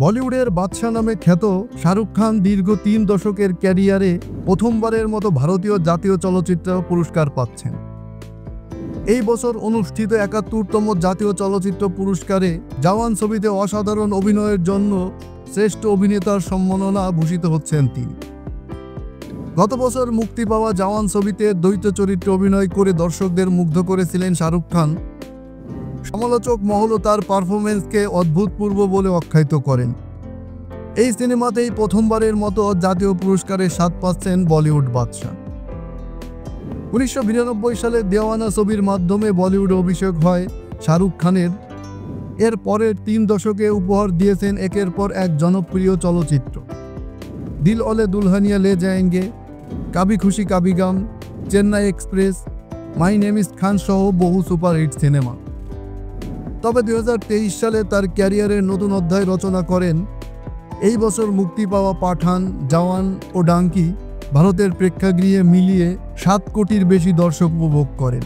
বলিউডের বাদশা নামে খ্যাত শাহরুখ খান দীর্ঘ ৩ দশকের ক্যারিয়ারে প্রথমবারের মতো ভারতীয় জাতীয় চলচ্চিত্র পুরস্কার পাচ্ছেন। এই বছর অনুষ্ঠিত ৭১তম জাতীয় চলচ্চিত্র পুরস্কারে জওয়ান ছবিতে অসাধারণ অভিনয়ের জন্য শ্রেষ্ঠ অভিনেতার সম্মাননা ভূষিত হচ্ছেন তিনি। গত বছর মুক্তি পাওয়া জওয়ান ছবিতে দ্বৈত চরিত্রে অভিনয় করে দর্শকদের মুগ্ধ করেছিলেন শাহরুখ খান। সমালোচক মহলও তার পারফরমেন্সকে অভূতপূর্ব বলে আখ্যায়িত করেন। এই সিনেমাতেই প্রথমবারের মতো জাতীয় পুরস্কারের স্বাদ পাচ্ছেন বলিউড বাদশা। ১৯৯২ সালে দেওয়ানা ছবির মাধ্যমে বলিউডে অভিষেক হয় শাহরুখ খানের। এর পরের ৩ দশকে উপহার দিয়েছেন একের পর এক জনপ্রিয় চলচ্চিত্র, দিলওয়ালে দুলহানিয়া লে যায়েঙ্গে, কাভি Khushi Kabhi Gham, Chennai express, my name is Khan সহ বহু সুপারহিট সিনেমা। তবে ২০২৩ সালে তার ক্যারিয়ারের নতুন অধ্যায় রচনা করেন। এই বছর মুক্তি পাওয়া পাঠান, জওয়ান ও ডাঙ্কি ভারতের প্রেক্ষাগৃহে মিলিয়ে ৭ কোটির বেশি দর্শক উপভোগ করেন।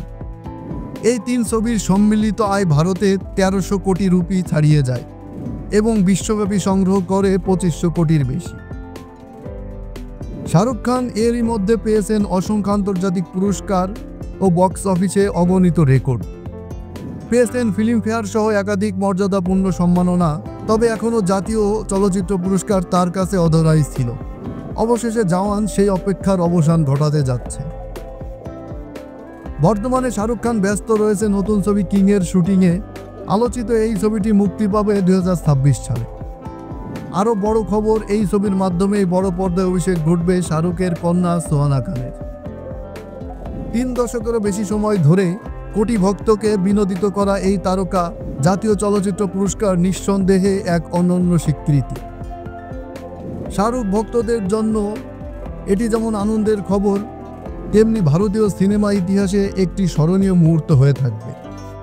এই ৩ ছবির সম্মিলিত আয় ভারতে ১৩০০ কোটি রুপি ছাড়িয়ে যায় এবং বিশ্বব্যাপী সংগ্রহ করে ২৫০০ কোটির বেশি। শাহরুখ খান এরই মধ্যে পেয়েছেন অসংখ্য আন্তর্জাতিক পুরস্কার ও বক্স অফিসে অগণিত রেকর্ড। পেয়েছেন ফিল্মফেয়ার সহ একাধিক মর্যাদাপূর্ণ সম্মাননা। তবে এখনও জাতীয় চলচ্চিত্র পুরস্কার তার কাছে অধরাই ছিল। অবশেষে জওয়ান সেই অপেক্ষার অবসান ঘটাতে যাচ্ছে। বর্তমানে শাহরুখ খান ব্যস্ত রয়েছে নতুন ছবি কিংয়ের শুটিংয়ে। আলোচিত এই ছবিটি মুক্তি পাবে ২০২৬ সালে। আরও বড় খবর, এই ছবির মাধ্যমেই বড় পর্দায় অভিষেক ঘটবে শাহরুখের কন্যা সোহানা খানের। ৩ দশকেরও বেশি সময় ধরে কোটি ভক্তকে বিনোদিত করা এই তারকা জাতীয় চলচ্চিত্র পুরস্কার নিঃসন্দেহে এক অনন্য স্বীকৃতি। শাহরুখ ভক্তদের জন্য এটি যেমন আনন্দের খবর, তেমনি ভারতীয় সিনেমা ইতিহাসে একটি স্মরণীয় মুহূর্ত হয়ে থাকবে।